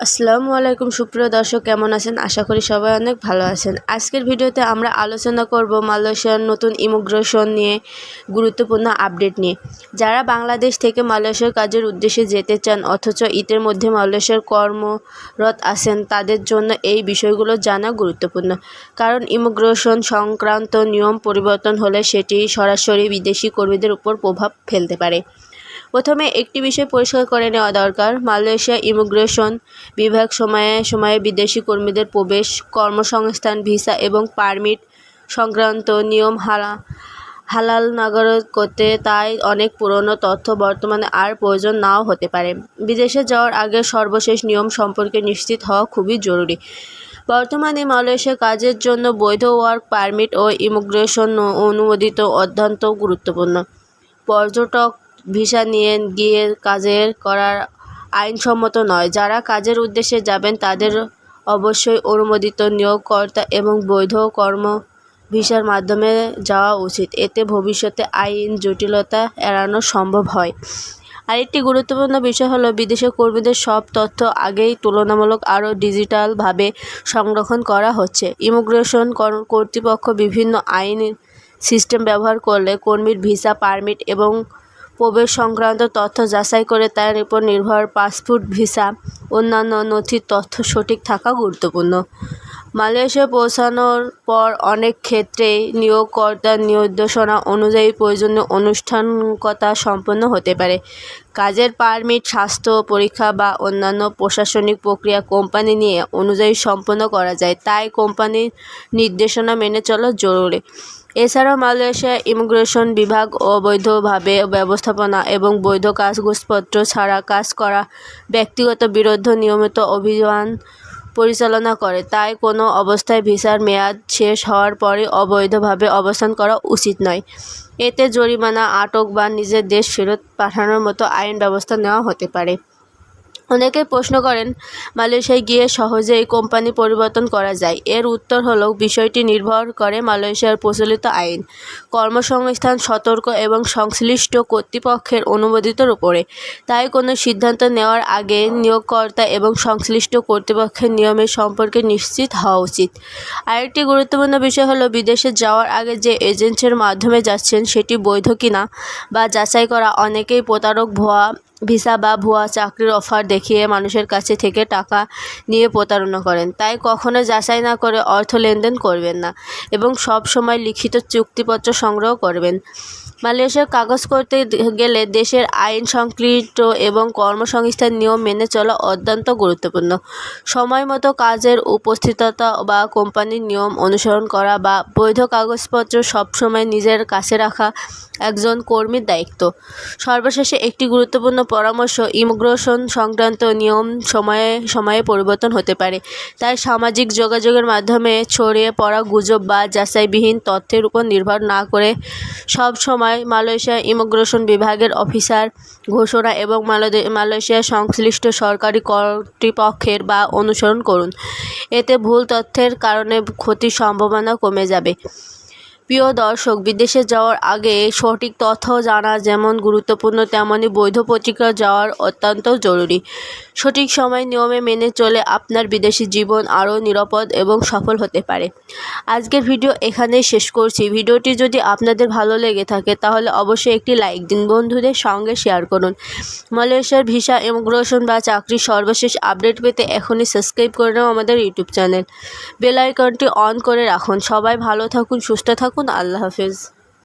আসসালামু আলাইকুম সুপ্রিয় দর্শক, কেমন আছেন? আশা করি সবাই অনেক ভালো আছেন। আজকের ভিডিওতে আমরা আলোচনা করব মালয়েশিয়ার নতুন ইমিগ্রেশন নিয়ে গুরুত্বপূর্ণ আপডেট নিয়ে। যারা বাংলাদেশ থেকে মালয়েশিয়ার কাজের উদ্দেশ্যে যেতে চান অথচ ঈদের মধ্যে মালয়েশিয়ার কর্মরত আছেন, তাদের জন্য এই বিষয়গুলো জানা গুরুত্বপূর্ণ। কারণ ইমিগ্রেশন সংক্রান্ত নিয়ম পরিবর্তন হলে সেটি সরাসরি বিদেশি কর্মীদের উপর প্রভাব ফেলতে পারে। প্রথমে একটি বিষয় পরিষ্কার করে নেওয়া দরকার, মালয়েশিয়া ইমিগ্রেশন বিভাগ সময়ে সময়ে বিদেশি কর্মীদের প্রবেশ, কর্মসংস্থান, ভিসা এবং পারমিট সংক্রান্ত নিয়ম হালাল নাগরিক করতে তাই অনেক পুরনো তথ্য বর্তমানে আর প্রয়োজন নাও হতে পারে। বিদেশে যাওয়ার আগে সর্বশেষ নিয়ম সম্পর্কে নিশ্চিত হওয়া খুবই জরুরি। বর্তমানে মালয়েশিয়া কাজের জন্য বৈধ ওয়ার্ক পারমিট ও ইমিগ্রেশন অনুমোদিত অত্যন্ত গুরুত্বপূর্ণ। পর্যটক ভিসা নিয়ে গিয়ে কাজের করার আইনসম্মত নয়। যারা কাজের উদ্দেশ্যে যাবেন তাদের অবশ্যই অনুমোদিত নিয়োগকর্তা এবং বৈধ কর্ম ভিসার মাধ্যমে যাওয়া উচিত। এতে ভবিষ্যতে আইন জটিলতা এড়ানো সম্ভব হয়। আরেকটি গুরুত্বপূর্ণ বিষয় হলো, বিদেশি কর্মীদের সব তথ্য আগেই তুলনামূলক আরও ডিজিটালভাবে সংরক্ষণ করা হচ্ছে। ইমিগ্রেশন কর্তৃপক্ষ বিভিন্ন আইন সিস্টেম ব্যবহার করলে কর্মীর ভিসা, পারমিট এবং প্রবেশ সংক্রান্ত তথ্য যাচাই করে তার উপর নির্ভর পাসপোর্ট, ভিসা, অন্যান্য নথির তথ্য সঠিক থাকা গুরুত্বপূর্ণ। মালয়েশিয়া পৌঁছানোর পর অনেক ক্ষেত্রেই নিয়োগকর্তার নির্দেশনা অনুযায়ী প্রয়োজনীয় আনুষ্ঠানিকতা সম্পন্ন হতে পারে। কাজের পারমিট, স্বাস্থ্য পরীক্ষা বা অন্যান্য প্রশাসনিক প্রক্রিয়া কোম্পানি নিয়ে অনুযায়ী সম্পন্ন করা যায়, তাই কোম্পানির নির্দেশনা মেনে চলা জরুরি। এছাড়াও মালয়েশিয়া ইমিগ্রেশন বিভাগ অবৈধভাবে ব্যবস্থাপনা এবং বৈধ কাগজপত্র ছাড়া কাজ করা ব্যক্তিগত বিরুদ্ধে নিয়মিত অভিযান পরিচালনা করে, তাই কোনো অবস্থায় ভিসার মেয়াদ শেষ হওয়ার পরই অবৈধভাবে অবস্থান করা উচিত নয়। এতে জরিমানা, আটক বা নিজের দেশ ফেরত পাঠানোর মতো আইন ব্যবস্থা নেওয়া হতে পারে। অনেকে প্রশ্ন করেন, মালয়েশিয়ায় গিয়ে সহজেই কোম্পানি পরিবর্তন করা যায়? এর উত্তর হলো, বিষয়টি নির্ভর করে মালয়েশিয়ার প্রচলিত আইন, কর্মসংস্থান সতর্ক এবং সংশ্লিষ্ট কর্তৃপক্ষের অনুমোদিতর উপরে। তাই কোনো সিদ্ধান্ত নেওয়ার আগে নিয়োগকর্তা এবং সংশ্লিষ্ট কর্তৃপক্ষের নিয়মের সম্পর্কে নিশ্চিত হওয়া উচিত। আরেকটি গুরুত্বপূর্ণ বিষয় হলো, বিদেশে যাওয়ার আগে যে এজেন্সির মাধ্যমে যাচ্ছেন সেটি বৈধ কিনা বা যাচাই করা। অনেকেই প্রতারক ভুয়া ভিসা বা ভুয়া চাকরির অফার দেখিয়ে মানুষের কাছে থেকে টাকা নিয়ে প্রতারণা করেন। তাই কখনো যাচাই না করে অর্থ লেনদেন করবেন না এবং সব সময় লিখিত চুক্তিপত্র সংগ্রহ করবেন। মালয়েশিয়ার কাগজ করতে গেলে দেশের আইন সংশ্লিষ্ট এবং কর্মসংস্থান নিয়ম মেনে চলা অত্যন্ত গুরুত্বপূর্ণ। সময় মতো কাজের উপস্থিততা বা কোম্পানির নিয়ম অনুসরণ করা বা বৈধ কাগজপত্র সবসময় নিজের কাছে রাখা একজন কর্মীর দায়িত্ব। সর্বশেষে একটি গুরুত্বপূর্ণ পরামর্শ, ইমিগ্রেশন সংক্রান্ত নিয়ম সময়ে সময়ে পরিবর্তন হতে পারে। তাই সামাজিক যোগাযোগের মাধ্যমে ছড়িয়ে পড়া গুজব বা যাচাইবিহীন তথ্যের উপর নির্ভর না করে সব সময় মালয়েশিয়া ইমিগ্রেশন বিভাগের অফিসার ঘোষণা এবং মালয়েশিয়ার সংশ্লিষ্ট সরকারি কর্তৃপক্ষের বা অনুসরণ করুন। এতে ভুল তথ্যের কারণে ক্ষতির সম্ভাবনা কমে যাবে। প্রিয় দর্শক, বিদেশে যাওয়ার আগে সঠিক তথ্য জানা যেমন গুরুত্বপূর্ণ, তেমনি বৈধ প্রক্রিয়ায় যাওয়ার অত্যন্ত জরুরি। সঠিক সময় নিয়মে মেনে চলে আপনার বিদেশি জীবন আরও নিরাপদ এবং সফল হতে পারে। আজকের ভিডিও এখানেই শেষ করছি। ভিডিওটি যদি আপনাদের ভালো লেগে থাকে তাহলে অবশ্যই একটি লাইক দিন, বন্ধুদের সঙ্গে শেয়ার করুন। মালয়েশিয়ার ভিসা, ইমিগ্রেশন বা চাকরির সর্বশেষ আপডেট পেতে এখনই সাবস্ক্রাইব করে নাও আমাদের ইউটিউব চ্যানেল। বেল আইকনটি অন করে রাখুন। সবাই ভালো থাকুন, সুস্থ থাকুন। আল্লাহ হাফেজ।